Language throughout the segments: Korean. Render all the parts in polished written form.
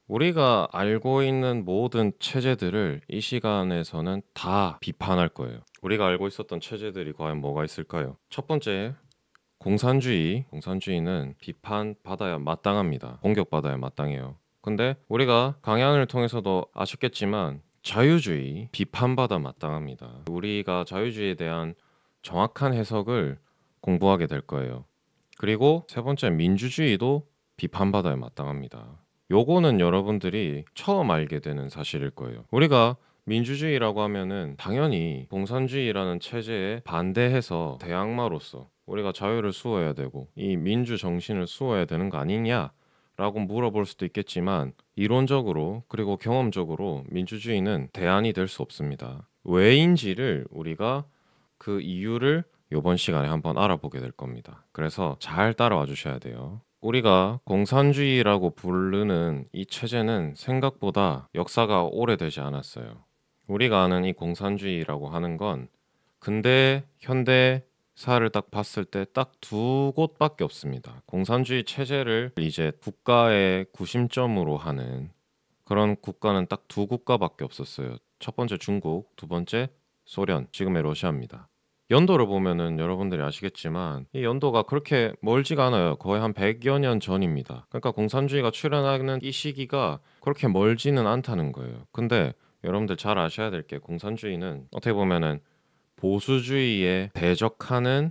우리가 알고 있는 모든 체제들을 이 시간에서는 다 비판할 거예요. 우리가 알고 있었던 체제들이 과연 뭐가 있을까요? 첫 번째, 공산주의. 공산주의는 비판받아야 마땅합니다. 공격받아야 마땅해요. 근데 우리가 강연을 통해서도 아셨겠지만 자유주의 비판받아 마땅합니다. 우리가 자유주의에 대한 정확한 해석을 공부하게 될 거예요. 그리고 세 번째, 민주주의도 비판받아야 마땅합니다. 요거는 여러분들이 처음 알게 되는 사실일 거예요. 우리가 민주주의라고 하면은 당연히 공산주의라는 체제에 반대해서 대항마로서 우리가 자유를 수호해야 되고 이 민주 정신을 수호해야 되는 거 아니냐? 라고 물어볼 수도 있겠지만 이론적으로 그리고 경험적으로 민주주의는 대안이 될 수 없습니다. 왜인지를 우리가 그 이유를 이번 시간에 한번 알아보게 될 겁니다. 그래서 잘 따라와 주셔야 돼요. 우리가 공산주의라고 부르는 이 체제는 생각보다 역사가 오래되지 않았어요. 우리가 아는 이 공산주의라고 하는 건 근대, 현대사를 딱 봤을 때 딱 두 곳밖에 없습니다. 공산주의 체제를 이제 국가의 구심점으로 하는 그런 국가는 딱 두 국가밖에 없었어요. 첫 번째 중국, 두 번째 소련, 지금의 러시아입니다. 연도를 보면은 여러분들이 아시겠지만 이 연도가 그렇게 멀지가 않아요. 거의 한 100여 년 전입니다. 그러니까 공산주의가 출현하는 이 시기가 그렇게 멀지는 않다는 거예요. 근데 여러분들 잘 아셔야 될 게 공산주의는 어떻게 보면은 보수주의에 대적하는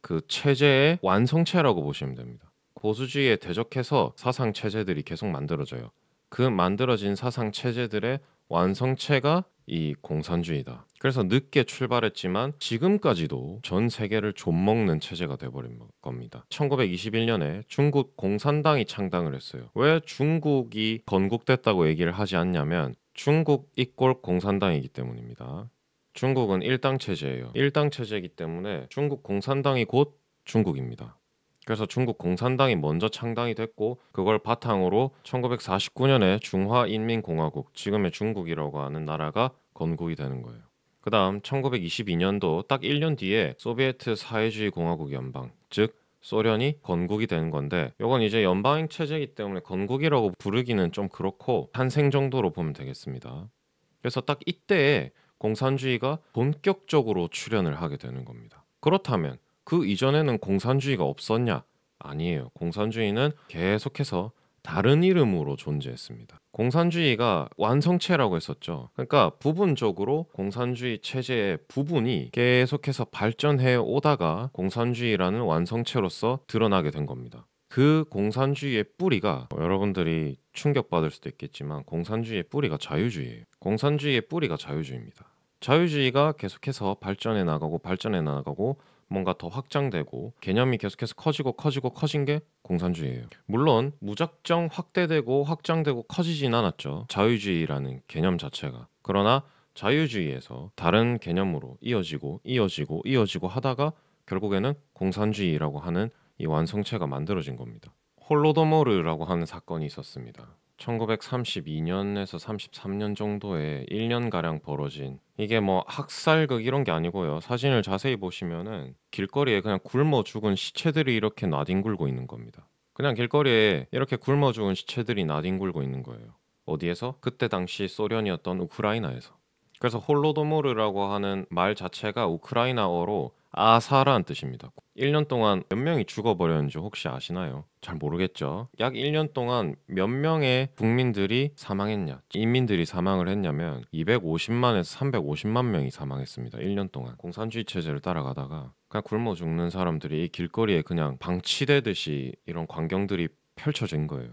그 체제의 완성체라고 보시면 됩니다. 보수주의에 대적해서 사상 체제들이 계속 만들어져요. 그 만들어진 사상 체제들의 완성체가 이 공산주의다. 그래서 늦게 출발했지만 지금까지도 전 세계를 좀먹는 체제가 돼버린 겁니다. 1921년에 중국 공산당이 창당을 했어요. 왜 중국이 건국됐다고 얘기를 하지 않냐면 중국 이꼴 공산당이기 때문입니다. 중국은 일당 체제예요. 일당 체제이기 때문에 중국 공산당이 곧 중국입니다. 그래서 중국 공산당이 먼저 창당이 됐고 그걸 바탕으로 1949년에 중화인민공화국, 지금의 중국이라고 하는 나라가 건국이 되는 거예요. 그 다음 1922년도 딱 1년 뒤에 소비에트 사회주의 공화국 연방, 즉 소련이 건국이 되는 건데 이건 이제 연방행 체제이기 때문에 건국이라고 부르기는 좀 그렇고 탄생 정도로 보면 되겠습니다. 그래서 딱 이때에 공산주의가 본격적으로 출현을 하게 되는 겁니다. 그렇다면 그 이전에는 공산주의가 없었냐? 아니에요. 공산주의는 계속해서 다른 이름으로 존재했습니다. 공산주의가 완성체라고 했었죠. 그러니까 부분적으로 공산주의 체제의 부분이 계속해서 발전해 오다가 공산주의라는 완성체로서 드러나게 된 겁니다. 그 공산주의의 뿌리가 여러분들이 충격받을 수도 있겠지만 공산주의의 뿌리가 자유주의예요. 공산주의의 뿌리가 자유주의입니다. 자유주의가 계속해서 발전해 나가고 뭔가 더 확장되고 개념이 계속해서 커진 게 공산주의예요. 물론 무작정 확대되고 확장되고 커지진 않았죠. 자유주의라는 개념 자체가. 그러나 자유주의에서 다른 개념으로 이어지고 하다가 결국에는 공산주의라고 하는 이 완성체가 만들어진 겁니다. 홀로도모르라고 하는 사건이 있었습니다. 1932년에서 33년 정도에 1년가량 벌어진 이게 뭐 학살극 이런 게 아니고요. 사진을 자세히 보시면은 길거리에 그냥 굶어 죽은 시체들이 이렇게 나뒹굴고 있는 겁니다. 그냥 길거리에 이렇게 굶어 죽은 시체들이 나뒹굴고 있는 거예요. 어디에서? 그때 당시 소련이었던 우크라이나에서. 그래서 홀로도모르라고 하는 말 자체가 우크라이나어로 아사라는 뜻입니다. 1년 동안 몇 명이 죽어버렸는지 혹시 아시나요? 잘 모르겠죠. 약 1년 동안 몇 명의 국민들이 사망했냐? 인민들이 사망을 했냐면 250만에서 350만 명이 사망했습니다. 1년 동안 공산주의 체제를 따라가다가 그냥 굶어 죽는 사람들이 이 길거리에 그냥 방치되듯이 이런 광경들이 펼쳐진 거예요.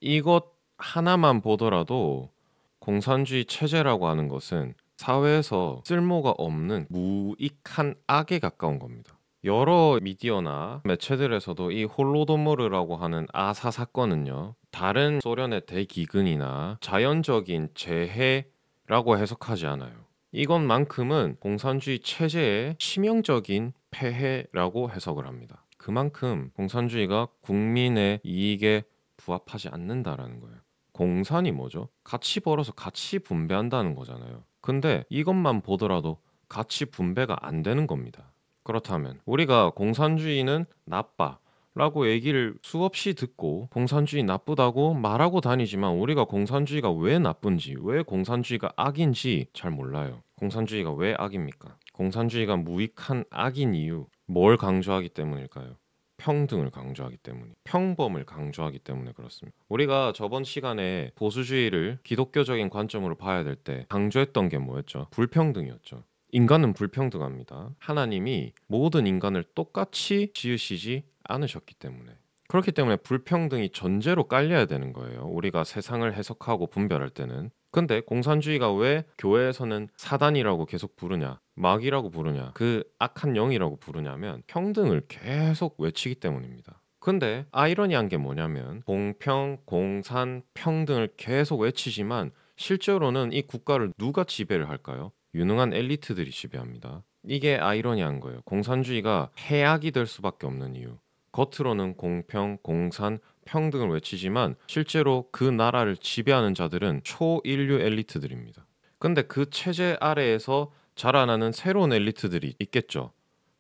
이것 하나만 보더라도 공산주의 체제라고 하는 것은 사회에서 쓸모가 없는 무익한 악에 가까운 겁니다. 여러 미디어나 매체들에서도 이 홀로도모르라고 하는 아사 사건은요, 다른 소련의 대기근이나 자연적인 재해라고 해석하지 않아요. 이것만큼은 공산주의 체제의 치명적인 폐해라고 해석을 합니다. 그만큼 공산주의가 국민의 이익에 부합하지 않는다라는 거예요. 공산이 뭐죠? 같이 벌어서 같이 분배한다는 거잖아요. 근데 이것만 보더라도 같이 분배가 안 되는 겁니다. 그렇다면 우리가 공산주의는 나빠 라고 얘기를 수없이 듣고 공산주의 나쁘다고 말하고 다니지만 우리가 공산주의가 왜 나쁜지, 왜 공산주의가 악인지 잘 몰라요. 공산주의가 왜 악입니까? 공산주의가 무익한 악인 이유, 뭘 강조하기 때문일까요? 평등을 강조하기 때문이, 평범을 강조하기 때문에 그렇습니다. 우리가 저번 시간에 보수주의를 기독교적인 관점으로 봐야 될 때 강조했던 게 뭐였죠? 불평등이었죠. 인간은 불평등합니다. 하나님이 모든 인간을 똑같이 지으시지 않으셨기 때문에. 그렇기 때문에 불평등이 전제로 깔려야 되는 거예요. 우리가 세상을 해석하고 분별할 때는. 근데 공산주의가 왜 교회에서는 사단이라고 계속 부르냐, 마귀라고 부르냐, 그 악한 영이라고 부르냐면 평등을 계속 외치기 때문입니다. 근데 아이러니한 게 뭐냐면 공평, 공산, 평등을 계속 외치지만 실제로는 이 국가를 누가 지배를 할까요? 유능한 엘리트들이 지배합니다. 이게 아이러니한 거예요. 공산주의가 해악이 될 수밖에 없는 이유. 겉으로는 공평, 공산, 평등을 외치지만 실제로 그 나라를 지배하는 자들은 초인류 엘리트들입니다. 근데 그 체제 아래에서 자라나는 새로운 엘리트들이 있겠죠.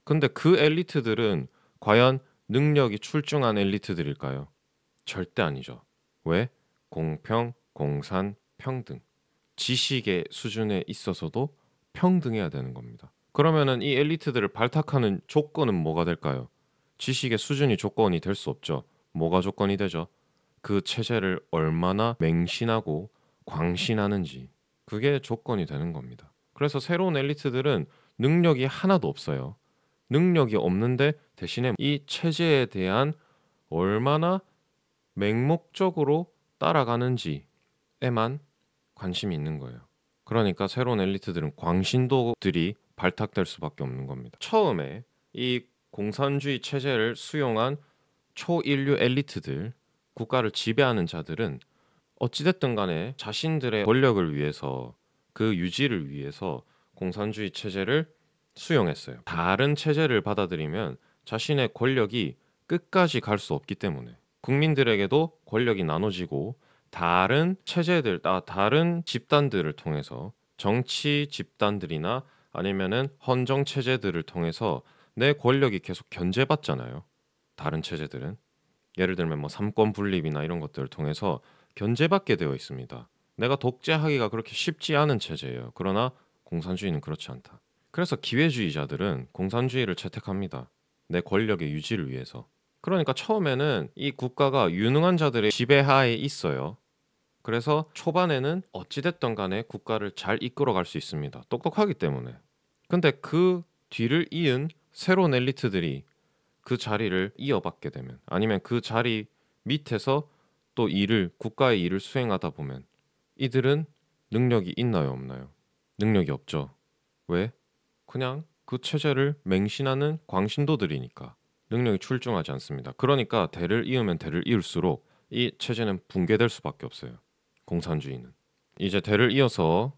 근데 그 엘리트들은 과연 능력이 출중한 엘리트들일까요? 절대 아니죠. 왜? 공평, 공산, 평등. 지식의 수준에 있어서도 평등해야 되는 겁니다. 그러면은 이 엘리트들을 발탁하는 조건은 뭐가 될까요? 지식의 수준이 조건이 될 수 없죠. 뭐가 조건이 되죠? 그 체제를 얼마나 맹신하고 광신하는지, 그게 조건이 되는 겁니다. 그래서 새로운 엘리트들은 능력이 하나도 없어요. 능력이 없는데 대신에 이 체제에 대한 얼마나 맹목적으로 따라가는지에만 관심이 있는 거예요. 그러니까 새로운 엘리트들은 광신도들이 발탁될 수밖에 없는 겁니다. 처음에 이 공산주의 체제를 수용한 초인류 엘리트들, 국가를 지배하는 자들은 어찌됐든 간에 자신들의 권력을 위해서, 그 유지를 위해서 공산주의 체제를 수용했어요. 다른 체제를 받아들이면 자신의 권력이 끝까지 갈 수 없기 때문에 국민들에게도 권력이 나눠지고 다른 체제들, 다른 집단들을 통해서, 정치 집단들이나 아니면은 헌정 체제들을 통해서 내 권력이 계속 견제받잖아요. 다른 체제들은 예를 들면 뭐 삼권 분립이나 이런 것들을 통해서 견제받게 되어 있습니다. 내가 독재하기가 그렇게 쉽지 않은 체제예요. 그러나 공산주의는 그렇지 않다. 그래서 기회주의자들은 공산주의를 채택합니다. 내 권력의 유지를 위해서. 그러니까 처음에는 이 국가가 유능한 자들의 지배하에 있어요. 그래서 초반에는 어찌됐든 간에 국가를 잘 이끌어갈 수 있습니다. 똑똑하기 때문에. 근데 그 뒤를 이은 새로운 엘리트들이 그 자리를 이어받게 되면, 아니면 그 자리 밑에서 또 국가의 일을 수행하다 보면 이들은 능력이 있나요, 없나요? 능력이 없죠. 왜? 그냥 그 체제를 맹신하는 광신도들이니까 능력이 출중하지 않습니다. 그러니까 대를 이으면 대를 이을수록 이 체제는 붕괴될 수밖에 없어요. 공산주의는. 이제 대를 이어서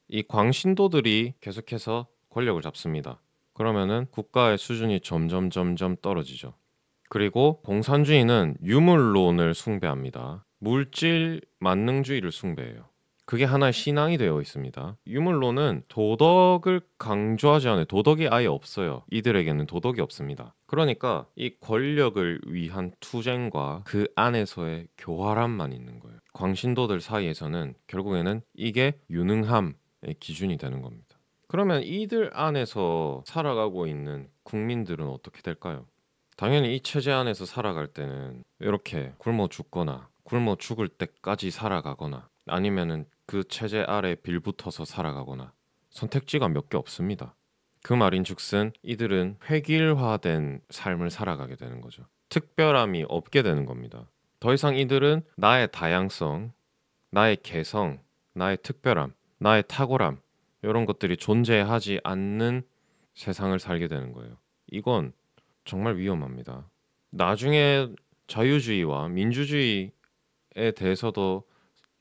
이 광신도들이 계속해서 권력을 잡습니다. 그러면은 국가의 수준이 점점 떨어지죠. 그리고 공산주의는 유물론을 숭배합니다. 물질 만능주의를 숭배해요. 그게 하나의 신앙이 되어 있습니다. 유물론은 도덕을 강조하지 않아요. 도덕이 아예 없어요. 이들에게는 도덕이 없습니다. 그러니까 이 권력을 위한 투쟁과 그 안에서의 교활함만 있는 거예요. 광신도들 사이에서는 결국에는 이게 유능함의 기준이 되는 겁니다. 그러면 이들 안에서 살아가고 있는 국민들은 어떻게 될까요? 당연히 이 체제 안에서 살아갈 때는 이렇게 굶어 죽거나 굶어 죽을 때까지 살아가거나 아니면은 그 체제 아래 빌붙어서 살아가거나 선택지가 몇 개 없습니다. 그 말인즉슨 이들은 획일화된 삶을 살아가게 되는 거죠. 특별함이 없게 되는 겁니다. 더 이상 이들은 나의 다양성, 나의 개성, 나의 특별함, 나의 탁월함 이런 것들이 존재하지 않는 세상을 살게 되는 거예요. 이건 정말 위험합니다. 나중에 자유주의와 민주주의에 대해서도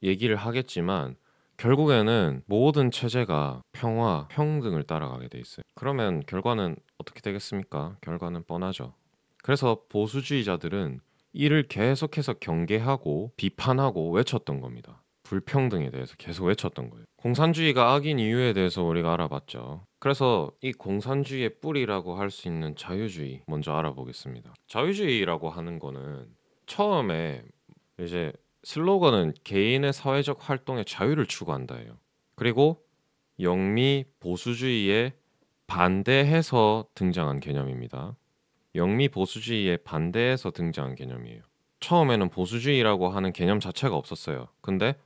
얘기를 하겠지만 결국에는 모든 체제가 평화, 평등을 따라가게 돼 있어요. 그러면 결과는 어떻게 되겠습니까? 결과는 뻔하죠. 그래서 보수주의자들은 이를 계속해서 경계하고 비판하고 외쳤던 겁니다. 불평등에 대해서 계속 외쳤던 거예요. 공산주의가 악인 이유에 대해서 우리가 알아봤죠. 그래서 이 공산주의의 뿌리라고 할 수 있는 자유주의 먼저 알아보겠습니다. 자유주의라고 하는 거는 처음에 이제 슬로건은 개인의 사회적 활동의 자유를 추구한다예요. 그리고 영미 보수주의에 반대해서 등장한 개념입니다. 영미 보수주의에 반대해서 등장한 개념이에요. 처음에는 보수주의라고 하는 개념 자체가 없었어요. 근데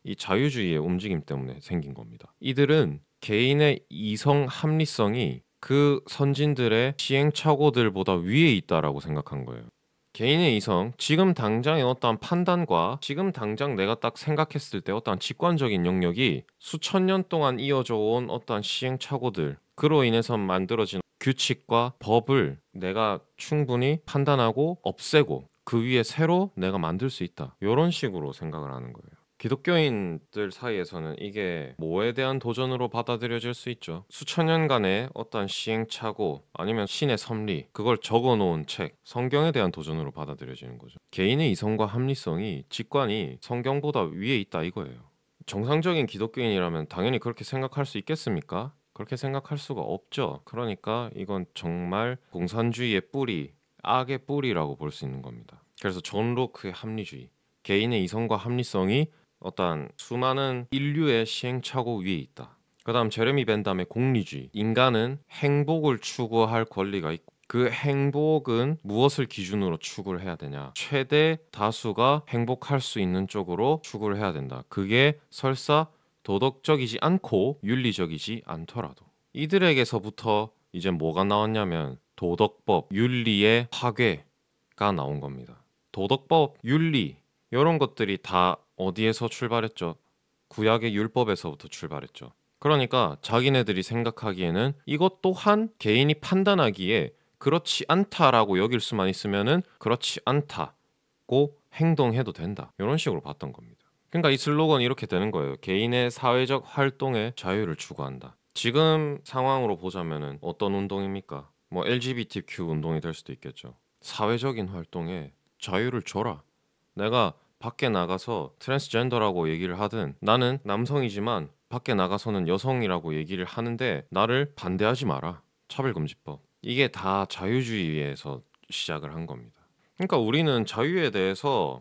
이 자유주의의 움직임 때문에 생긴 겁니다. 이들은 개인의 이성 합리성이 그 선진들의 시행착오들보다 위에 있다라고 생각한 거예요. 개인의 이성, 지금 당장의 어떠한 판단과 지금 당장 내가 딱 생각했을 때 어떠한 직관적인 영역이 수천 년 동안 이어져 온 어떠한 시행착오들, 그로 인해서 만들어진 규칙과 법을 내가 충분히 판단하고 없애고 그 위에 새로 내가 만들 수 있다. 이런 식으로 생각을 하는 거예요. 기독교인들 사이에서는 이게 뭐에 대한 도전으로 받아들여질 수 있죠. 수천 년간의 어떤 시행착오 아니면 신의 섭리 그걸 적어놓은 책, 성경에 대한 도전으로 받아들여지는 거죠. 개인의 이성과 합리성이 직관이 성경보다 위에 있다 이거예요. 정상적인 기독교인이라면 당연히 그렇게 생각할 수 있겠습니까? 그렇게 생각할 수가 없죠. 그러니까 이건 정말 공산주의의 뿌리, 악의 뿌리라고 볼 수 있는 겁니다. 그래서 존 로크의 합리주의, 개인의 이성과 합리성이 어떤 수많은 인류의 시행착오 위에 있다. 그 다음 제레미 벤담의 공리주의, 인간은 행복을 추구할 권리가 있고 그 행복은 무엇을 기준으로 추구를 해야 되냐, 최대 다수가 행복할 수 있는 쪽으로 추구를 해야 된다. 그게 설사 도덕적이지 않고 윤리적이지 않더라도. 이들에게서부터 이제 뭐가 나왔냐면 도덕법, 윤리의 파괴가 나온 겁니다. 도덕법, 윤리 이런 것들이 다 어디에서 출발했죠? 구약의 율법에서부터 출발했죠. 그러니까 자기네들이 생각하기에는 이것 또한 개인이 판단하기에 그렇지 않다라고 여길 수만 있으면은 그렇지 않다고 행동해도 된다. 이런 식으로 봤던 겁니다. 그러니까 이 슬로건이 이렇게 되는 거예요. 개인의 사회적 활동의 자유를 추구한다. 지금 상황으로 보자면은 어떤 운동입니까? 뭐 LGBTQ 운동이 될 수도 있겠죠. 사회적인 활동에 자유를 줘라. 내가 밖에 나가서 트랜스젠더라고 얘기를 하든 나는 남성이지만 밖에 나가서는 여성이라고 얘기를 하는데 나를 반대하지 마라. 차별금지법. 이게 다 자유주의에서 시작을 한 겁니다. 그러니까 우리는 자유에 대해서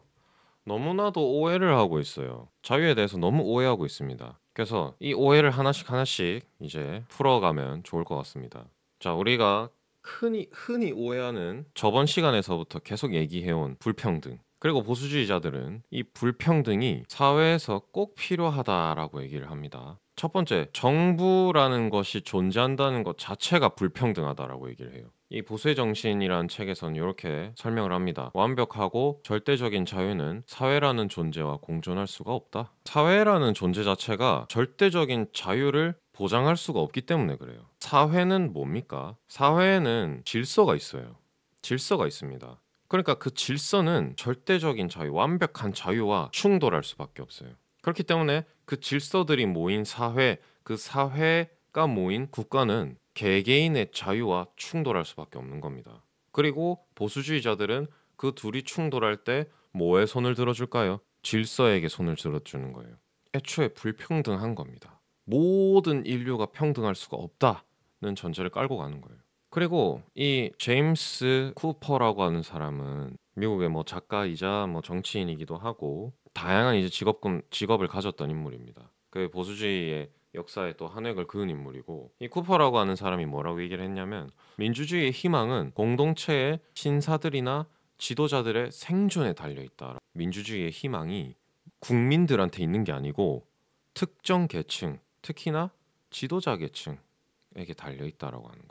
너무나도 오해를 하고 있어요. 자유에 대해서 너무 오해하고 있습니다. 그래서 이 오해를 하나씩 하나씩 이제 풀어가면 좋을 것 같습니다. 자, 우리가 흔히 오해하는 저번 시간에서부터 계속 얘기해온 불평등. 그리고 보수주의자들은 이 불평등이 사회에서 꼭 필요하다라고 얘기를 합니다. 첫 번째, 정부라는 것이 존재한다는 것 자체가 불평등하다라고 얘기를 해요. 이 보수의 정신이라는 책에서는 이렇게 설명을 합니다. 완벽하고 절대적인 자유는 사회라는 존재와 공존할 수가 없다. 사회라는 존재 자체가 절대적인 자유를 보장할 수가 없기 때문에 그래요. 사회는 뭡니까? 사회에는 질서가 있어요. 질서가 있습니다. 그러니까 그 질서는 절대적인 자유, 완벽한 자유와 충돌할 수밖에 없어요. 그렇기 때문에 그 질서들이 모인 사회, 그 사회가 모인 국가는 개개인의 자유와 충돌할 수밖에 없는 겁니다. 그리고 보수주의자들은 그 둘이 충돌할 때 뭐에 손을 들어줄까요? 질서에게 손을 들어주는 거예요. 애초에 불평등한 겁니다. 모든 인류가 평등할 수가 없다는 전제를 깔고 가는 거예요. 그리고 이 제임스 쿠퍼라고 하는 사람은 미국의 뭐 작가이자 뭐 정치인이기도 하고 다양한 이제 직업을 가졌던 인물입니다. 그 보수주의의 역사에 또 한 획을 그은 인물이고 이 쿠퍼라고 하는 사람이 뭐라고 얘기를 했냐면 민주주의의 희망은 공동체의 신사들이나 지도자들의 생존에 달려 있다. 민주주의의 희망이 국민들한테 있는 게 아니고 특정 계층, 특히나 지도자 계층에게 달려 있다라고 하는 거예요.